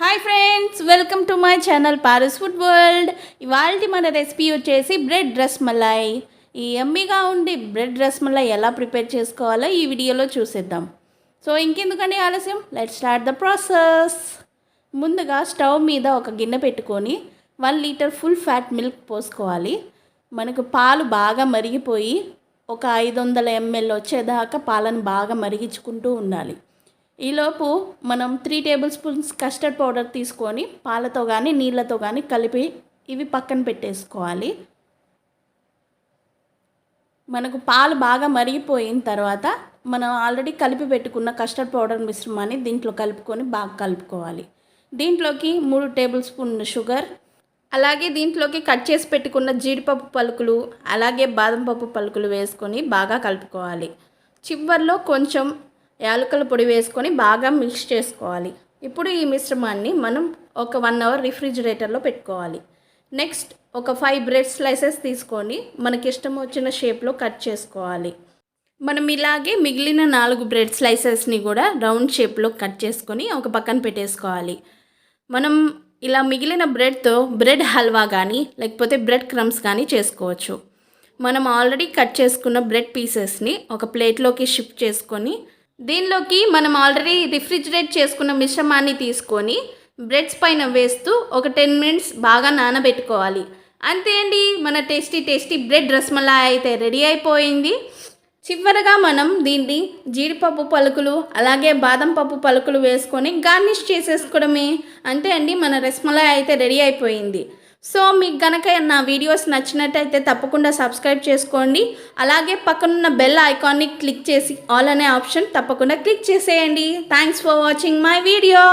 Hi friends, welcome to my channel Paras food world. ఇవాళ మన recipe వచ్చేసి బ్రెడ్ రస్మలై. ఈ యమ్మీగా ఉండి బ్రెడ్ రస్మలై ఎలా ప్రిపేర్ చేసుకోవాలో ఈ వీడియోలో చూసేద్దాం. సో ఇంకెందుకండి ఆలస్యం, లెట్స్ స్టార్ట్ ద ప్రాసెస్. ముందుగా స్టవ్ మీద ఒక గిన్నె పెట్టుకొని 1 లీటర్ ఫుల్ ఫ్యాట్ మిల్క్ పోసుకోవాలి. మనకు పాలు బాగా మరిగిపోయి ఒక 500 ml వచ్చేదాకా పాలను బాగా మరిగించుకుంటూ ఉండాలి. ఈలోపు మనం 3 టేబుల్ స్పూన్స్ కస్టర్డ్ పౌడర్ తీసుకొని పాలతో కానీ నీళ్ళతో కానీ కలిపి ఇవి పక్కన పెట్టేసుకోవాలి. మనకు పాలు బాగా మరిగిపోయిన తర్వాత మనం ఆల్రెడీ కలిపి పెట్టుకున్న కస్టర్డ్ పౌడర్ మిశ్రమాన్ని దీంట్లో కలుపుకొని బాగా కలుపుకోవాలి. దీంట్లోకి 3 టేబుల్ స్పూన్ షుగర్, అలాగే దీంట్లోకి కట్ చేసి పెట్టుకున్న జీడిపప్పు పలుకులు, అలాగే బాదం పప్పు పలుకులు వేసుకొని బాగా కలుపుకోవాలి. చివర్లో కొంచెం యాలకుల పొడి వేసుకొని బాగా మిక్స్ చేసుకోవాలి. ఇప్పుడు ఈ మిశ్రమాన్ని మనం ఒక 1 అవర్ రిఫ్రిజిరేటర్లో పెట్టుకోవాలి. నెక్స్ట్ ఒక 5 బ్రెడ్ స్లైసెస్ తీసుకొని మనకి ఇష్టం వచ్చిన షేప్లో కట్ చేసుకోవాలి. మనం ఇలాగే మిగిలిన 4 బ్రెడ్ స్లైసెస్ని కూడా రౌండ్ షేప్లో కట్ చేసుకొని ఒక పక్కన పెట్టేసుకోవాలి. మనం ఇలా మిగిలిన బ్రెడ్తో బ్రెడ్ హల్వా కానీ లేకపోతే బ్రెడ్ క్రమ్స్ కానీ చేసుకోవచ్చు. మనం ఆల్రెడీ కట్ చేసుకున్న బ్రెడ్ పీసెస్ని ఒక ప్లేట్లోకి షిఫ్ట్ చేసుకొని దీనిలోకి మనం ఆల్రెడీ రిఫ్రిజిరేట్ చేసుకున్న మిశ్రమాన్ని తీసుకొని బ్రెడ్స్ పైన వేస్తూ ఒక 10 మినిట్స్ బాగా నానబెట్టుకోవాలి. అంతే అండి, మన టేస్టీ బ్రెడ్ రస్మలాయ్ అయితే రెడీ అయిపోయింది. చివరగా మనం దీన్ని జీడిపప్పు పలుకులు అలాగే బాదం పప్పు పలుకులు వేసుకొని గార్నిష్ చేసేసుకోవడమే. అంతే అండి, మన రస్మలాయ్ అయితే రెడీ అయిపోయింది. సో మీకు గనక నా వీడియోస్ నచ్చినట్టయితే తప్పకుండా సబ్స్క్రైబ్ చేసుకోండి. అలాగే పక్కనున్న బెల్ ఐకాన్ని క్లిక్ చేసి ఆల్ అనే ఆప్షన్ తప్పకుండా క్లిక్ చేసేయండి. Thanks for watching my video.